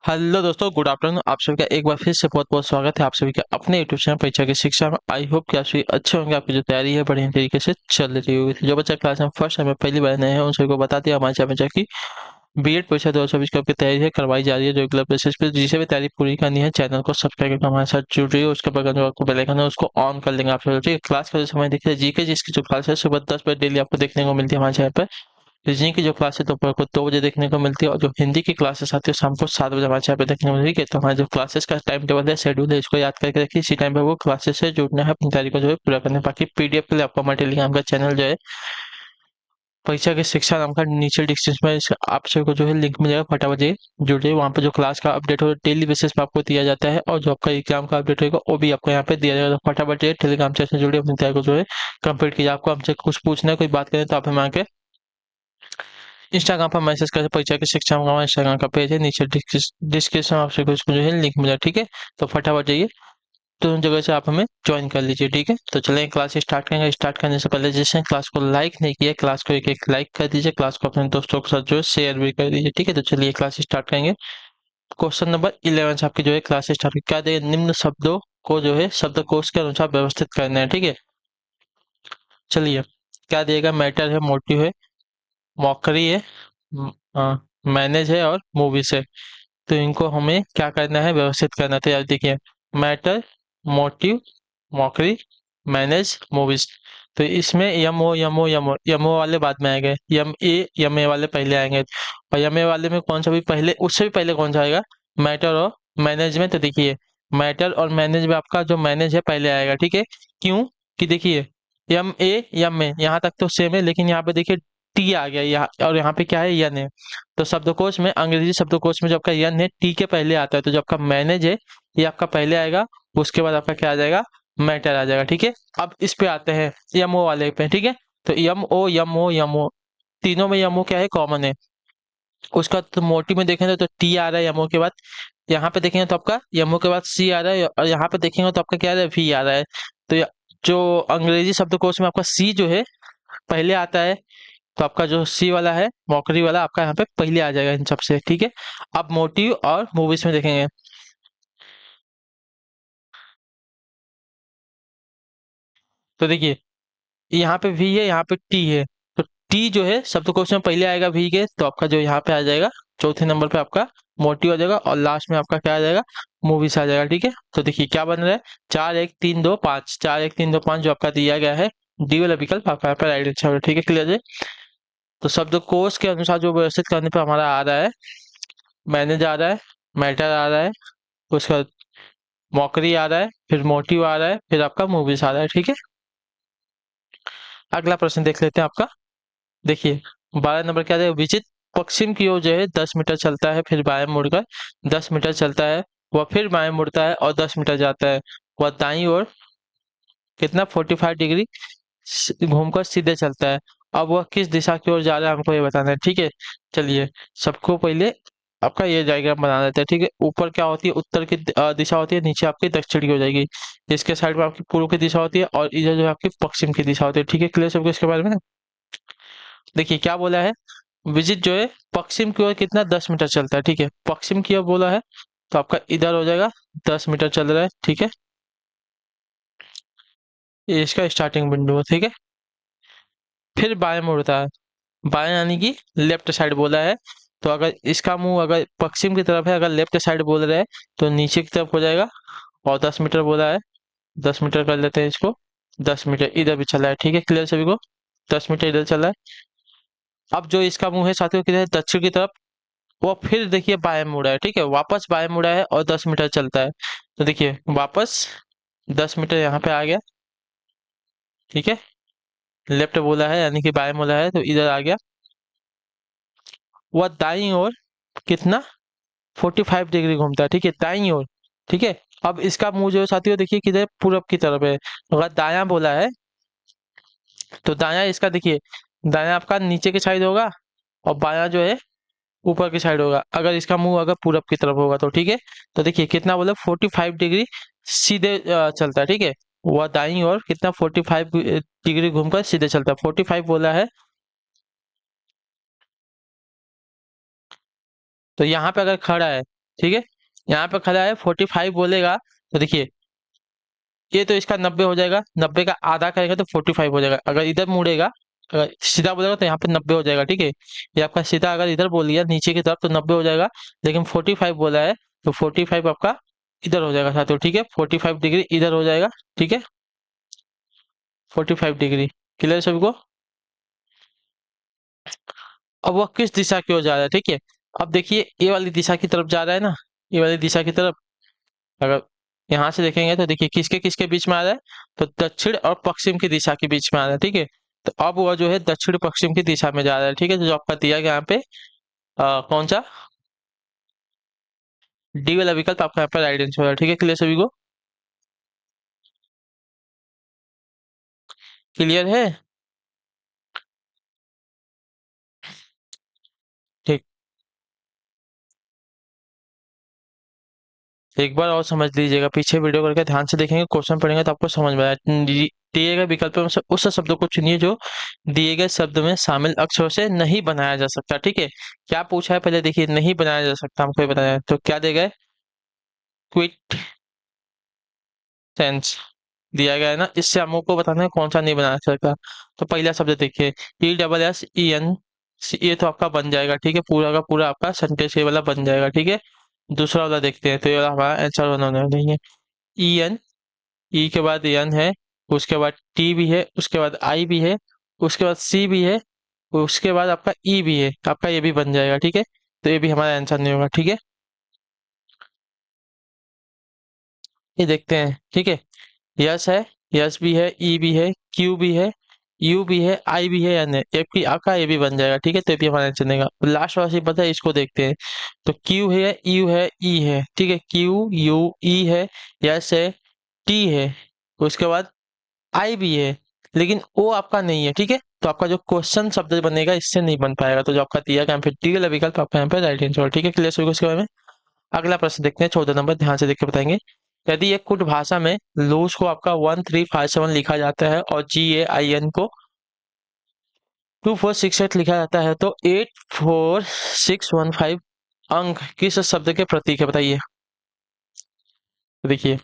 Hello दोस्तों, good afternoon. आप सभी का एक बार फिर से बहुत बहुत स्वागत है आप सभी का अपने यूट्यूब चैनल परीक्षा की शिक्षा में। आई होप कि आप सभी अच्छे होंगे, आपकी जो तैयारी है बढ़िया तरीके से चल रही होगी। तो जो बच्चा क्लास में फर्स्ट टाइम पहली बार नए हैं उन सभी को बता दिया हमारे चैनल में जाकर बीएड परीक्षा 2024 की आपकी तैयारी है करवाई जा रही है रेगुलर बेसिस पे। जिसे भी तैयारी पूरी करनी है चैनल को सब्सक्राइब करके हमारे साथ जुड़ रही है। उसके बगल जो आपको बेल आइकन है उसको ऑन कर लेंगे आप सब। ठीक है, क्लास का जो समय देखिए जीके जिसकी जो क्लास है सुबह 10 बजे डेली आपको देखने को मिलती है हमारे चैनल पर। रीजनिंग की जो क्लास है दोपहर को 2 बजे देखने को मिलती है, और जो हिंदी की क्लासेस आती है शाम को 7 बजे हमारे यहाँ पे देखने को मिलती है। तो हमारे जो क्लासेस का टाइम टेबल है, शेड्यूल है, इसको याद करके रखिए। इसी टाइम पे वो क्लासेस से जुड़ना है, अपनी तैयारी को जो है पूरा करना है। बाकी पीडीएफ के लिए आपको हमारे टेलीग्राम का चैनल जो है परीक्षा की शिक्षा नाम का नीचे डिस्क्रिप्शन में आप सभी को जो है लिंक मिलेगा, फटाफट ये जुड़िए। वहाँ पे जो क्लास का अपडेट हो डेली बेसिस पे आपको दिया जाता है, और जो आपका एग्जाम का अपडेट होगा वो भी आपको यहाँ पे दिया जाएगा। तो फटाफट ये टेलीग्राम चैनल से जुड़िए, अपनी तैयारी को जो है कंप्लीट कीजिए। आपको हमसे कुछ पूछना है, कोई बात करें तो आप हमें आके इंस्टाग्राम पर मैसेज करें। परीक्षा की शिक्षा में हमारा इंस्टाग्राम का पेज है, नीचे डिस्क्रिप्शन में आपसे कुछ जो है लिंक मिला। ठीक है, तो फटाफट जाइए, तो उन जगह से आप हमें ज्वाइन कर लीजिए। ठीक है, तो चलें क्लास स्टार्ट करेंगे। स्टार्ट करने से पहले जिसने क्लास को लाइक नहीं किया क्लास को एक एक लाइक कर दीजिए, क्लास को अपने दोस्तों के साथ जो है शेयर भी कर दीजिए। ठीक है, तो चलिए क्लास स्टार्ट करेंगे। क्वेश्चन नंबर 11 से आपकी जो है क्लास स्टार्ट क्या दे, निम्न शब्दों को जो है शब्दकोश के अनुसार व्यवस्थित करना है। ठीक है, चलिए क्या दिएगा, मैटर है, मोटिव है, मॉकरी है, मैनेज है और मूवीज है। तो इनको हमें क्या करना है, व्यवस्थित करना है। तो यार देखिए, matter, motive, mockery, manage, movies. तो इसमें यम ओ वाले बाद में आएंगे, यम ए वाले पहले आएंगे। और यम ए वाले में कौन सा भी पहले, उससे भी पहले कौन सा आएगा, मैटर और मैनेज में। तो देखिए मैटर और मैनेज में आपका जो मैनेज है पहले आएगा। ठीक है, क्यों कि देखिए यम ए यहाँ तक तो सेम है, लेकिन यहाँ पे देखिए टी आ गया यहाँ, और यहाँ पे क्या है, यन है। तो शब्दकोश में, अंग्रेजी शब्दकोश में जो आपका यन है टी के पहले आता है, तो जो आपका मैनेज है ये आपका पहले आएगा। उसके बाद आपका क्या आ जाएगा, मैटर आ जाएगा। ठीक है, अब इस पे आते हैं यमओ वाले पे। ठीक है, तो यम ओ तीनों में यमओ क्या है, कॉमन है। उसका तो मोटी में देखेंगे तो टी आ रहा है यमओ के बाद, यहाँ पे देखेंगे तो आपका यमओ के बाद सी आ रहा है, और यहाँ पे देखेंगे तो आपका क्या आ रहा है, वी आ रहा है। तो जो अंग्रेजी शब्दकोश में आपका सी जो है पहले आता है, तो आपका जो सी वाला है मॉकरी वाला आपका यहाँ पे पहले आ जाएगा इन सबसे। ठीक है, अब मोटिव और मूवीज में देखेंगे तो देखिए यहाँ पे वी है, यहाँ पे टी है। तो टी जो है शब्दकोश में पहले आएगा वी के, तो आपका जो यहाँ पे आ जाएगा चौथे नंबर पे आपका मोटिव आ जाएगा, और लास्ट में आपका क्या आ जाएगा, मूवीज आ जाएगा। ठीक है, तो देखिए क्या बन रहा है, 4 1 3 2 5, 4 1 3 2 5 जो आपका दिया गया है डी वाला विकल्प आपका यहाँ पे राइट आंसर है। ठीक है, क्लियर है। तो शब्दकोश के अनुसार जो व्यवस्थित करने पे हमारा आ रहा है, मैनेज आ रहा है, मैटर आ रहा है, उसका मॉकरी आ रहा है, फिर मोटिव आ रहा है, फिर आपका मूवीज आ रहा है। ठीक है, अगला प्रश्न देख लेते हैं आपका। देखिए 12 नंबर क्या है, विचित पश्चिम की ओर जो है 10 मीटर चलता है, फिर बाएं मुड़कर 10 मीटर चलता है, वह फिर बाएं मुड़ता है और 10 मीटर जाता है। वह दाईं ओर कितना 45 डिग्री घूमकर सीधे चलता है। अब वह किस दिशा की ओर जा रहा है हमको ये बताना है। ठीक है, चलिए सबको पहले आपका ये डायग्राम बना देते हैं। ठीक है, ऊपर क्या होती है, उत्तर की दिशा होती है, नीचे आपकी दक्षिण की हो जाएगी। इसके साइड में आपकी पूर्व की दिशा होती है, और इधर जो है आपकी पश्चिम की दिशा होती है। ठीक है, क्लियर सबको इसके बारे में। देखिए क्या बोला है, विजिट जो है पश्चिम की ओर कितना 10 मीटर चलता है। ठीक है, पश्चिम की ओर बोला है, तो आपका इधर हो जाएगा 10 मीटर चल रहा है। ठीक है, ये इसका स्टार्टिंग बिंदु है। ठीक है, फिर बाएं मुड़ता है, बाएं यानी कि लेफ्ट साइड बोला है। तो अगर इसका मुंह अगर पश्चिम की तरफ है, अगर लेफ्ट साइड बोल रहा है तो नीचे की तरफ हो जाएगा। और 10 मीटर बोला है, 10 मीटर कर लेते हैं इसको, 10 मीटर इधर भी चला है। ठीक है, क्लियर सभी को, 10 मीटर इधर चला है। अब जो इसका मुंह है साथियों किधर है, दक्षिण की तरफ। वो फिर देखिए बाएं मुड़ा है। ठीक है, वापस बाएं मुड़ा है और 10 मीटर चलता है। तो देखिए वापस 10 मीटर यहाँ पे आ गया। ठीक है, लेफ्ट बोला है यानी कि बाएं बोला है, तो इधर आ गया। वह दाईं ओर कितना 45 डिग्री घूमता है। ठीक है, दाईं ओर। ठीक है, अब इसका मुंह जो है साथियों देखिए किधर, पूरब की तरफ है। अगर दायां बोला है तो दायां इसका देखिए, दायां आपका नीचे की साइड होगा, और बायां जो है ऊपर की साइड होगा, अगर इसका मुंह अगर पूरब की तरफ होगा तो। ठीक है, तो देखिए कितना बोला, 45 डिग्री सीधे चलता है। ठीक है, वह दाईं ओर कितना 45 डिग्री घूमकर सीधे चलता है, 45 बोला है। तो यहाँ पे अगर खड़ा है ठीक है, यहाँ पे खड़ा है 45 बोलेगा तो देखिए ये तो इसका 90 हो जाएगा, 90 का आधा करेगा तो 45 हो जाएगा। अगर इधर मुड़ेगा, अगर सीधा बोलेगा तो यहाँ पे 90 हो जाएगा। ठीक है, ये आपका सीधा अगर इधर बोल दिया नीचे की तरफ तो 90 हो जाएगा, लेकिन 45 बोला है तो 45 आपका इधर हो जाएगा साथियों। ठीक है, 45 डिग्री इधर हो जाएगा। ठीक है, 45 डिग्री। क्लियर सभी को? अब वह किस दिशा की ओर जा रहा है? ठीक है, अब देखिए ये वाली दिशा की तरफ जा रहा है ना, ये वाली दिशा की तरफ। अगर यहाँ से देखेंगे तो देखिए किसके किसके बीच में आ रहा है, तो दक्षिण और पश्चिम की दिशा के बीच में आ रहा है। ठीक है, तो अब वह जो है दक्षिण पश्चिम की दिशा में जा रहा है। ठीक है, तो जो आपका दिया गया यहाँ पे कौन सा डी वाला विकल्प आपका यहाँ पे राइट आंसर है। ठीक है, क्लियर सभी को? क्लियर है? ठीक, एक बार और समझ लीजिएगा, पीछे वीडियो करके ध्यान से देखेंगे, क्वेश्चन पढ़ेंगे तो आपको समझ में आएगा। दिए गए विकल्प में से उस शब्द को चुनिए जो दिए गए शब्द में शामिल अक्षरों से नहीं बनाया जा सकता। ठीक है, क्या पूछा है पहले देखिए, नहीं बनाया जा सकता हमको ये बताया है, तो क्या देगा? क्विट सेंस दिया गया है ना, इससे हम लोग को बताना है कौन सा नहीं बना सकता। तो पहला शब्द देखिए ESSEN, ये तो आपका बन जाएगा। ठीक है, पूरा का पूरा आपका सेंटेंस ये वाला बन जाएगा। ठीक है, दूसरा वाला देखते हैं, तो ये वाला हमारा आंसर बनाना नहीं है। EN, ई के बाद एन है, उसके बाद टी भी है, उसके बाद आई भी है, उसके बाद सी भी है, उसके बाद आपका ई भी है, आपका ये भी बन जाएगा। ठीक है, तो ये भी हमारा आंसर नहीं होगा। ठीक है, ये देखते हैं। ठीक है, यस है, यस भी है, ई भी है, क्यू भी है, यू भी है, आई भी है, एन है, ये भी आपका ये भी बन जाएगा। ठीक है, तो ये भी हमारा आंसर देगा। लास्ट वाला सी पता है, इसको देखते हैं। तो क्यू है, यू है, ई है। ठीक है, क्यू यू ई है, यस है, टी है, उसके बाद आई भी है, लेकिन ओ आपका नहीं है। ठीक है, तो आपका जो क्वेश्चन शब्द बनेगा इससे नहीं बन पाएगा, तो जो आपका दिया गया फिर डी वाला विकल्प आपका यहाँ पे राइट आंसर। ठीक है, क्लियर सभी को इसके बारे में? अगला प्रश्न देखते हैं, 14 नंबर, ध्यान से देख के बताएंगे। यदि एक कुट भाषा में लूज को आपका 1357 लिखा जाता है और GAIN को 2468 लिखा जाता है, तो 84615 अंक किस शब्द के प्रतीक है बताइए? तो देखिए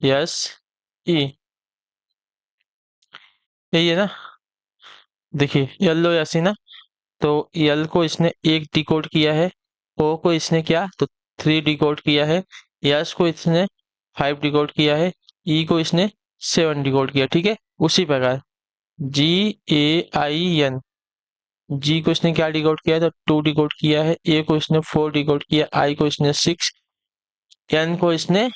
LOSE, यही है ना? देखिए LOSE ना, तो यल को इसने एक डिकोड किया है, ओ को इसने क्या तो 3 डिकोड किया है, यस को इसने 5 डिकोड किया है, ई को इसने 7 डिकोड किया। ठीक है, उसी प्रकार GAIN, जी को इसने क्या डिकोड किया है तो 2 डिकोड किया है, ए को इसने 4 डिकोड किया, आई को इसने 6, एन को इसने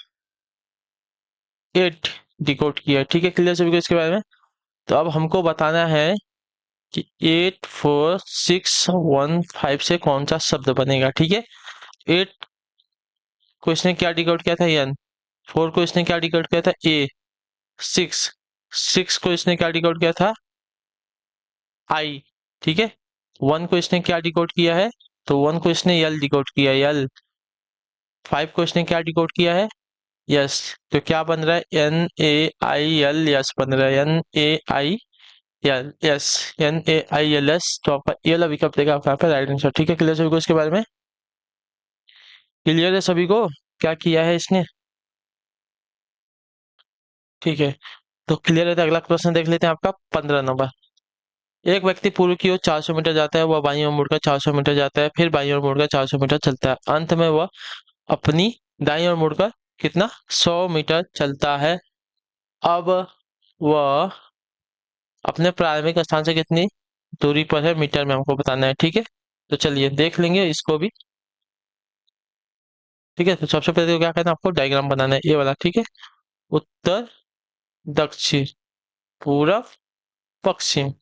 8 डिकोड किया। ठीक है, क्लियर सभी को इसके बारे में? तो अब हमको बताना है कि 84615 से कौन सा शब्द बनेगा। ठीक है, 8 को इसने क्या डिकोड किया था एन, 4 को इसने क्या डिकोड किया था ए, 6 6 को इसने क्या डिकोड किया था आई। ठीक है, 1 को इसने क्या डिकोड किया है तो 1 को इसने यल डिकोड किया, यल। 5 को इसने क्या डिकोड किया है यस, तो क्या बन रहा है NAIL, यस बन रहा है NAIL, यस NAILS, तो आपका ये वाला विकल्प देगा आपका यहाँ पे राइट आंसर। ठीक है, क्लियर सभी को इसके बारे में? क्लियर है सभी को क्या किया है इसने? ठीक है, तो क्लियर है, तो अगला प्रश्न देख लेते हैं आपका 15 नंबर। एक व्यक्ति पूर्व की ओर 400 मीटर जाता है, वह बाईं ओर मुड़कर 400 मीटर जाता है, फिर बाईं ओर मुड़कर 400 मीटर चलता है, अंत में वह अपनी दाईं ओर मुड़कर कितना 100 मीटर चलता है। अब वह अपने प्रारंभिक स्थान से कितनी दूरी पर है मीटर में हमको बताना है। ठीक है, तो चलिए देख लेंगे इसको भी। ठीक है, तो सबसे पहले तो क्या करना है आपको, डायग्राम बनाना है ये वाला। ठीक है, उत्तर दक्षिण पूरब पश्चिम।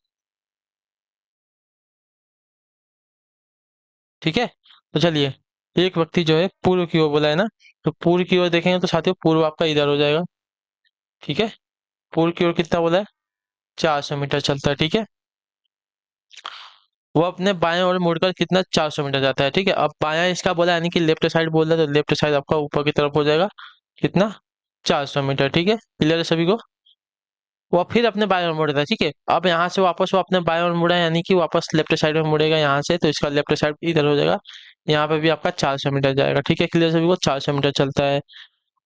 ठीक है, तो चलिए एक व्यक्ति जो है पूर्व की ओर बोला है ना, तो पूर्व की ओर देखेंगे तो साथियों पूर्व आपका इधर हो जाएगा। ठीक है, पूर्व की ओर कितना बोला है 400 मीटर चलता है। ठीक है, वो अपने बाएं ओर मुड़कर कितना 400 मीटर जाता है। ठीक है, अब बायां इसका बोला यानी कि लेफ्ट साइड बोल रहा है, तो लेफ्ट साइड आपका ऊपर की तरफ हो जाएगा कितना 400 मीटर। ठीक है, क्लियर है सभी को? वो फिर अपने बाएं ओर मुड़ेगा। ठीक है, अब यहाँ से वापस वो अपने बाएं ओर मुड़ा है, यानी कि वापस लेफ्ट साइड में मुड़ेगा यहाँ से, तो इसका लेफ्ट साइड इधर हो जाएगा यहाँ पे भी आपका 400 मीटर जाएगा। ठीक है, क्लियर सभी को, 400 मीटर चलता है।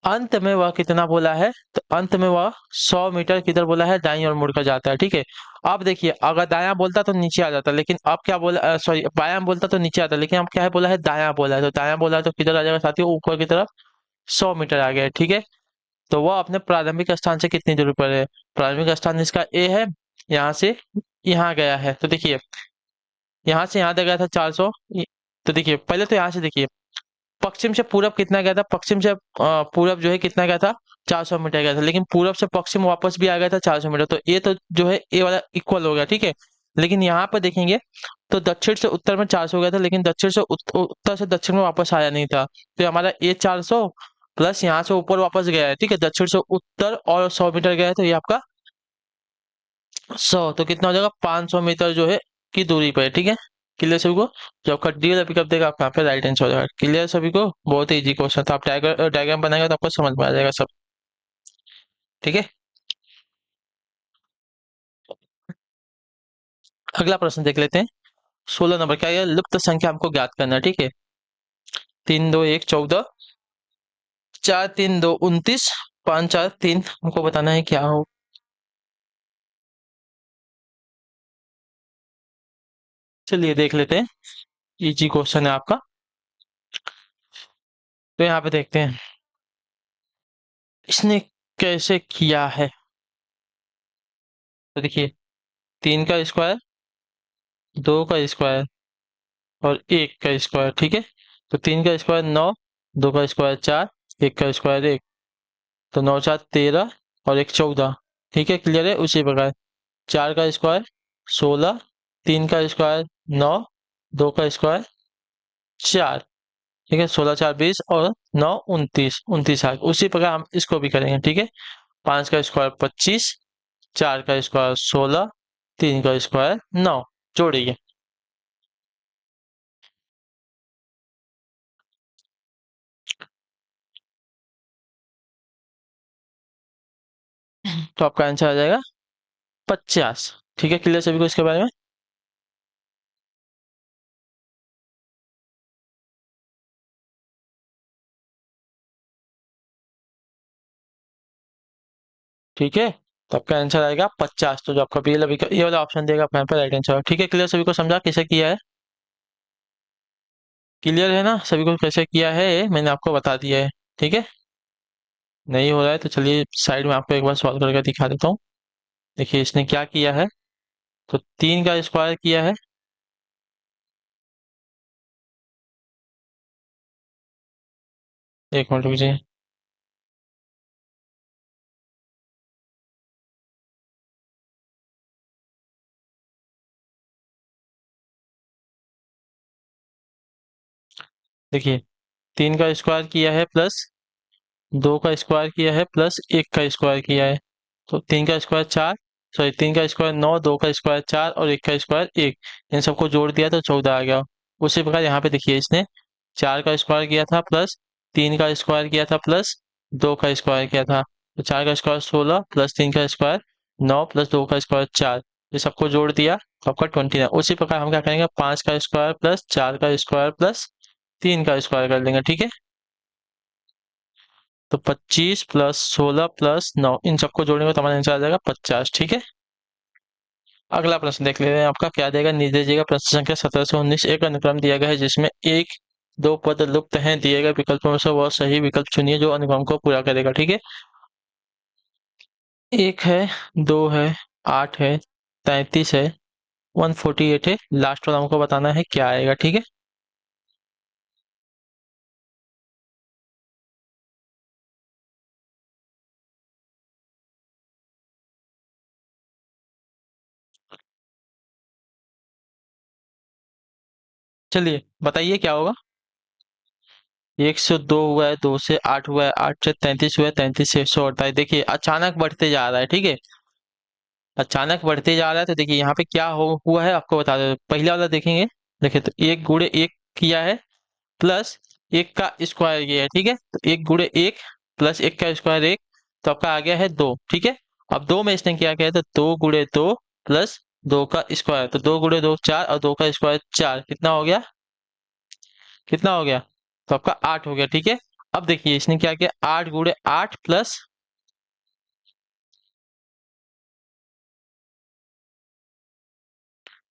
अंत में वह कितना बोला है, तो अंत में वह 100 मीटर किधर बोला है, दाईं ओर मुड़कर जाता है। ठीक है, अब देखिए अगर दायां बोलता तो नीचे आ जाता, लेकिन अब क्या बोला, सॉरी बायां बोलता तो नीचे आता, लेकिन अब क्या है बोला है, दायां बोला है, तो दायां बोला है तो किधर आ जाएगा साथियों, ऊपर की तरफ 100 मीटर आ गया है। ठीक है, तो वह अपने प्रारंभिक स्थान से कितनी दूरी पर है, प्रारंभिक स्थान इसका ए है, यहाँ से यहाँ गया है, तो देखिए यहाँ से यहाँ तक गया था 400। तो देखिए पहले तो यहाँ से देखिए, पश्चिम से पूरब कितना गया था, पश्चिम से पूरब जो है कितना गया था, 400 मीटर गया था, लेकिन पूरब से पश्चिम वापस भी आ गया था 400 मीटर, तो ये तो जो है ए वाला इक्वल हो गया। ठीक है, लेकिन यहाँ पर देखेंगे तो दक्षिण से उत्तर में 400 गया था, लेकिन दक्षिण से उत्तर से दक्षिण में वापस आया नहीं था, तो हमारा ए 400 प्लस यहाँ से ऊपर वापस गया है। ठीक है, दक्षिण से उत्तर और 100 मीटर गया है, तो ये आपका 100, तो कितना हो जाएगा, 500 मीटर जो है की दूरी पर है। ठीक है, क्लियर सभी को, जो आपका डी वाला पिकअप देगा आपका यहाँ पे राइट आंसर हो जाएगा। क्लियर सभी को, बहुत ही इजी क्वेश्चन था, आप डायग्राम बनाएगा तो आपको समझ में आ जाएगा सब। ठीक है, अगला प्रश्न देख लेते हैं। 16 नंबर क्या है, लुप्त संख्या हमको ज्ञात करना है। ठीक है, 3 2 1 14, 4 3 2 29, 5 4 3 हमको बताना है क्या हो। चलिए देख लेते हैं, इजी क्वेश्चन है आपका। तो यहाँ पे देखते हैं इसने कैसे किया है। तो देखिए 3 का स्क्वायर, 2 का स्क्वायर और 1 का स्क्वायर। ठीक है, तो 3 का स्क्वायर 9, 2 का स्क्वायर 4, 1 का स्क्वायर 1, तो 9 4 13 और 1 14। ठीक है, क्लियर है। उसी प्रकार 4 का स्क्वायर 16, 3 का स्क्वायर 9, 2 का स्क्वायर 4। ठीक है, 16 4 20 और 9 29, 29 आ गया। उसी प्रकार हम इसको भी करेंगे। ठीक है, 5 का स्क्वायर 25, 4 का स्क्वायर 16, 3 का स्क्वायर 9, जोड़िए। तो आपका आंसर आ जाएगा 50। ठीक है, क्लियर सभी को इसके बारे में। ठीक है, तो आपका आंसर आएगा 50। तो जो आपका बी वाला ये वाला ऑप्शन देगा आपका यहाँ पे राइट आंसर। ठीक है, क्लियर सभी को, समझा कैसे किया है, क्लियर है ना सभी को, कैसे किया है मैंने आपको बता दिया है। ठीक है, नहीं हो रहा है तो चलिए साइड में आपको एक बार सॉल्व करके दिखा देता हूँ। देखिए इसने क्या किया है, तो 3 का स्क्वायर किया है। एक मिनट रुकिए। देखिए 3 का स्क्वायर किया है प्लस 2 का स्क्वायर किया है प्लस 1 का स्क्वायर किया है, तो 3 का स्क्वायर 4, सॉरी 3 का स्क्वायर 9, 2 का स्क्वायर 4 और 1 का स्क्वायर 1, इन सबको जोड़ दिया तो 14 आ गया। उसी प्रकार यहाँ पे देखिए इसने 4 का स्क्वायर किया था प्लस 3 का स्क्वायर किया था प्लस 2 का स्क्वायर किया था, तो 4 का स्क्वायर 16 प्लस 3 का स्क्वायर 9 प्लस 2 का स्क्वायर 4, ये सबको जोड़ दिया तो आपका 29। उसी प्रकार हम क्या करेंगे, 5 का स्क्वायर प्लस 4 का स्क्वायर प्लस 3 का स्क्वायर कर लेंगे। ठीक है, तो 25 प्लस 16 प्लस 9, इन सबको जोड़ेंगे तो हमारा आंसर आ जाएगा 50। ठीक है, अगला प्रश्न देख लेते हैं आपका क्या देगा, नीचे दिएगा प्रश्न संख्या 17 से 19, एक अनुक्रम दिया गया है जिसमें एक दो पद लुप्त हैं, दिए गए विकल्पों में से वह सही विकल्प चुनिए जो अनुक्रम को पूरा करेगा। ठीक है, एक है, दो है, 8 है, 33 है, 148 है, लास्ट वाला हमको बताना है क्या आएगा। ठीक है, चलिए बताइए क्या होगा। 1 से 2 हुआ है, 2 से 8 हुआ है, 8 से 33 हुआ है, 33 से 148। देखिए अचानक बढ़ते जा रहा है। ठीक है, अचानक बढ़ते जा रहा है, तो देखिए यहाँ पे क्या हुआ है आपको बता दो, पहला वाला देखेंगे। देखिए तो 1 गुणे 1 किया है प्लस 1 का स्क्वायर किया है। ठीक है, तो 1 गुणे 1 प्लस 1 का स्क्वायर 1, तो आपका आ गया है 2। ठीक है, अब 2 में इसने क्या किया है, तो 2 गुणे 2 प्लस 2 का स्क्वायर, तो 2 गुणे 2 4 और 2 का स्क्वायर 4, कितना हो गया कितना हो गया? तो आपका 8 हो गया, ठीक है। अब देखिए इसने क्या किया, 8 × 8 प्लस,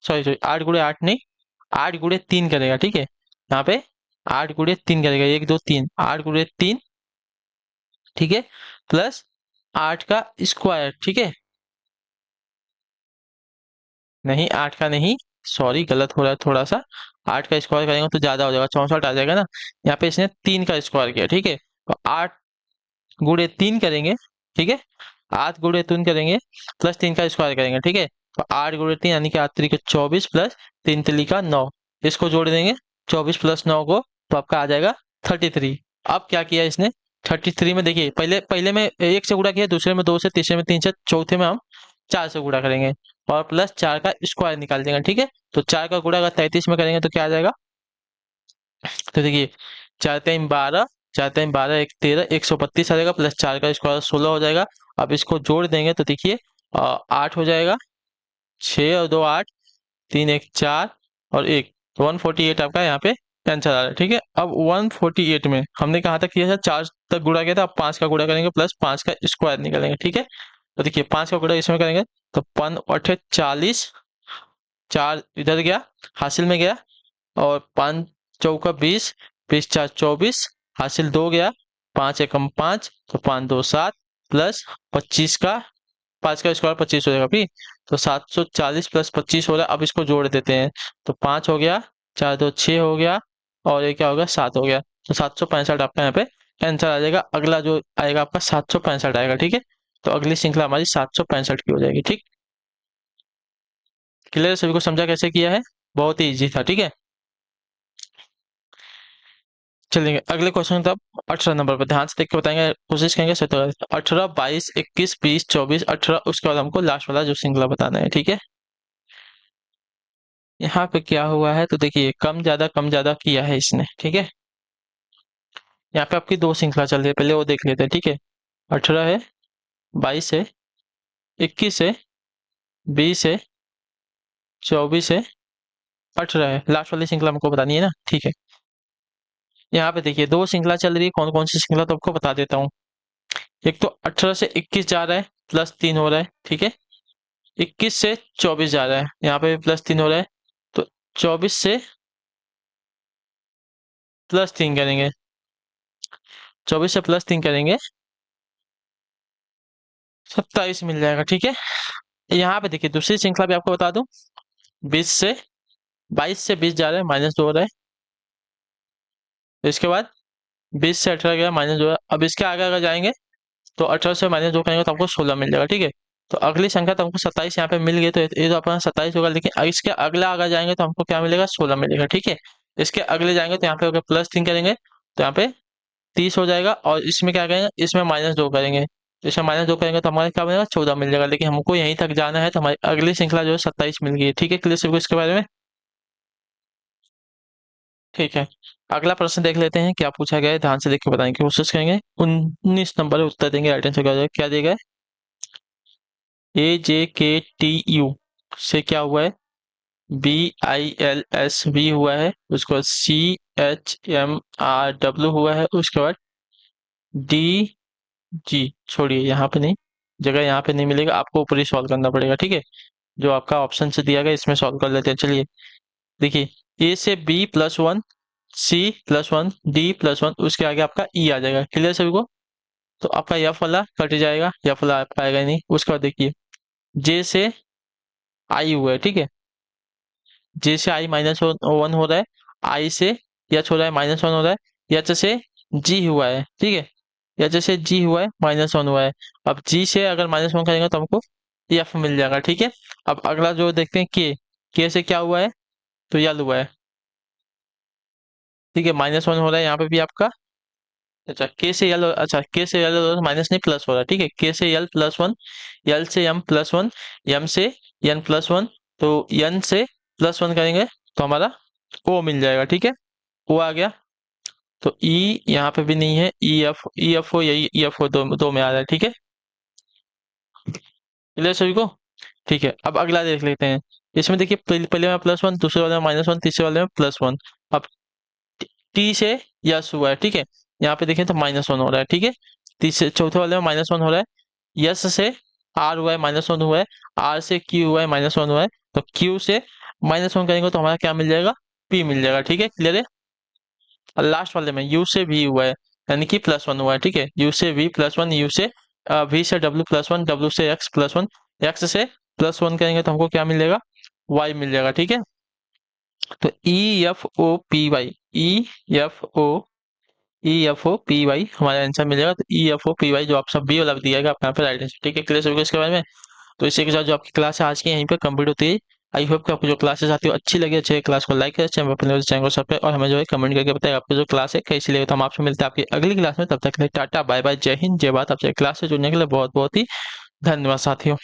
सॉरी सॉरी, 8 × 8 नहीं, 8 × 3 करेगा, ठीक है। यहाँ पे 8 × 3 करेगा, 1 2 3, 8 × 3, ठीक है, प्लस 8 का स्क्वायर, ठीक है। नहीं 8 का नहीं, सॉरी गलत हो रहा है थोड़ा सा। 8 का स्क्वायर करेंगे तो ज्यादा हो जाएगा, 64 आ जाएगा ना। यहाँ पे इसने 3 का स्क्वायर किया, ठीक है। तो 8 × 3 करेंगे, ठीक है। 8 × 3 करेंगे प्लस 3 का स्क्वायर करेंगे, ठीक है। तो 8 × 3 यानी कि 8 × 3 = 24 प्लस 3 × 3 = 9, इसको जोड़ देंगे 24 + 9 को, तो आपका आ जाएगा 33। अब क्या किया इसने, 33 में देखिए, पहले पहले में 1 से गुणा किया, दूसरे में 2 से, तीसरे में 3 से, चौथे में हम 4 से गुणा करेंगे और प्लस 4 का स्क्वायर निकाल देंगे, ठीक है। तो 4 का गुणा अगर 33 में करेंगे तो क्या आ जाएगा, तो देखिए 4 × 3 = 12, 4 × 3 = 12, 1 13, 132 आ जाएगा, प्लस 4 का स्क्वायर 16 हो जाएगा। अब इसको जोड़ देंगे तो देखिए 8 हो जाएगा, 6 और 2 8, 3 1 4 और 1, तो 148 आपका यहाँ पे आंसर आ रहा है, ठीक है। अब 148 में हमने कहाँ तक किया था, 4 तक गुणा किया था, अब 5 का गुणा करेंगे प्लस 5 का स्क्वायर निकालेंगे, ठीक है। तो देखिए 5 का गुणा इसमें करेंगे तो 5 × 8 = 40, 4 इधर गया, हासिल में गया, और 5 × 4 = 20, 20 × 4 = 24, हासिल 2 गया, 5 × 1 = 5, तो 5 2 7, प्लस 25 का, 5 का स्क्वायर 25 हो जाएगा भी, तो 740 प्लस 25 हो रहा है। अब इसको जोड़ देते हैं, तो 5 हो गया, 4 2 6 हो गया, और ये क्या हो गया, 7 हो गया, तो 765 आपका यहाँ पे आंसर आ जाएगा। अगला जो आएगा आपका 765 आएगा, ठीक है। तो अगली श्रृंखला हमारी 765 की हो जाएगी, ठीक। क्लियर, सभी को समझा कैसे किया है, बहुत ही ईजी था, ठीक है। चलिए अगले क्वेश्चन तब 18 नंबर पर ध्यान से देख के बताएंगे, कोशिश करेंगे सही। तो 18 22 21 20 24 18, उसके बाद हमको लास्ट वाला जो श्रृंखला बताना है, ठीक है। यहाँ पे क्या हुआ है तो देखिए कम ज्यादा किया है इसने, ठीक है। यहाँ पे आपकी दो श्रृंखला चल रही है, पहले वो देख लेते हैं, ठीक है। 18 है, 22 है, 21 है, 20 है, 24 है, 18 है, लास्ट वाली श्रृंखला हमको बतानी है ना, ठीक है। यहाँ पे देखिए दो श्रृंखला चल रही है, कौन कौन सी श्रृंखला तो आपको बता देता हूँ। एक तो 18 से 21 जा रहा है, +3 हो रहा है, ठीक है। 21 से 24 जा रहा है, यहाँ पे भी +3 हो रहा है, तो 24 से +3 करेंगे, 24 से +3 करेंगे, 27 मिल जाएगा, ठीक है। यहाँ पे देखिए दूसरी श्रृंखला भी आपको बता दूं, 20 से 22 से 20 जा रहा है, -2 हो रहा है। इसके बाद 20 से 18 गया, -2 है। अब इसके आगे अगर जाएंगे तो 18 से -2 करेंगे तो आपको 16 मिल जाएगा, ठीक है। तो अगली संख्या तो हमको 27 यहाँ पे मिल गई, तो ये तो अपना 27 होगा, लेकिन इसके अगला अगर जाएंगे तो हमको क्या मिलेगा, 16 मिलेगा, ठीक है। इसके अगले जाएंगे तो यहाँ पे अगर +3 करेंगे तो यहाँ पे 30 हो जाएगा, और इसमें क्या करेंगे, इसमें -2 करेंगे, तो इसमें -2 करेंगे तो हमारे क्या बनेगा, 14 मिल जाएगा, लेकिन हमको यहीं तक जाना है, तो हमारी अगली श्रृंखला जो है 27 मिल गई है, ठीक है। क्लियर सभी को इसके बारे में, ठीक है। अगला प्रश्न देख लेते हैं क्या पूछा गया है, ध्यान से देख के बताने की कोशिश करेंगे। 19 नंबर उत्तर देंगे, राइट आंसर क्या हो जाएगा, क्या दिया गया है, AJKTU से क्या हुआ है, BILSV हुआ है, उसके बाद CHMRW हुआ है, उसके बाद DG, छोड़िए यहाँ पे नहीं, जगह यहाँ पे नहीं मिलेगा, आपको ऊपर ही सॉल्व करना पड़ेगा, ठीक है। जो आपका ऑप्शन से दिया गया इसमें सॉल्व कर लेते हैं, चलिए। देखिए A से B+1, C+1, D+1, उसके आगे आपका E आ जाएगा, क्लियर सभी को। तो आपका F वाला कट जाएगा, F वाला आप पाएगा ही नहीं। उसके बाद देखिए J से I हुआ है, ठीक है। J से I -1 हो रहा है, I से H हो रहा है, -1 हो रहा है, H से G हुआ है, ठीक है। H से G हुआ है, -1 हुआ है। अब G से अगर -1 करेंगे तो हमको F मिल जाएगा, ठीक है। अब अगला जो देखते हैं K से क्या हुआ है, तो L हुआ है, ठीक है। -1 हो रहा है यहाँ पे भी आपका, अच्छा के से एल, अच्छा के से एल माइनस नहीं प्लस हो रहा है, ठीक है। के से एल +1, एल से M+1, एम से N+1, तो N से +1 करेंगे तो हमारा O मिल जाएगा, ठीक है। O आ गया, तो E यहाँ पे भी नहीं है, EF हो, यही EF हो, दो में आ रहा है, ठीक है। क्लियर सभी को, ठीक है। अब अगला देख लेते हैं। इसमें देखिए पहले में +1, दूसरे वाले में -1, तीसरे वाले में +1। अब टी से यस हुआ है, ठीक है। यहाँ पे देखें तो -1 हो रहा है, ठीक है। तीसरे चौथे वाले में -1 हो रहा है। यस से आर हुआ है, -1 हुआ है। आर से क्यू हुआ है, -1 हुआ है। तो क्यू से -1 करेंगे तो हमारा क्या मिल जाएगा, पी मिल जाएगा, ठीक है। क्लियर है। और लास्ट वाले में यू से वी हुआ है, यानी कि +1 हुआ है, ठीक है। यू से वी +1, यू से वी से डब्ल्यू +1, डब्ल्यू से एक्स +1, एक्स से +1 करेंगे तो हमको क्या मिल जाएगा, वाई मिल जाएगा, ठीक है। तो EFOPY, EFOPY हमारा आंसर मिलेगा। तो EFOPY जो ऑप्शन बी वाला दिया गया आपका यहाँ पे राइट आंसर, ठीक है। क्लियर सभी को इसके बारे में। तो इसी के साथ जो आपकी क्लास है आज की यहीं पे कंप्लीट होती है। आई होप कि आपको जो क्लासेस आती है अच्छी लगी, अच्छे क्लास को लाइक करें, चैनल को सब्सक्राइब और हमें जो है कमेंट करके बताएं आपको जो क्लास है कैसी लगी। तो हम आपसे मिलते हैं आपकी अगली क्लास में, तब तक के लिए टाटा बाय बाय, जय हिंद जय भारत। आपसे क्लास से जुड़ने के लिए बहुत बहुत ही धन्यवाद साथियों।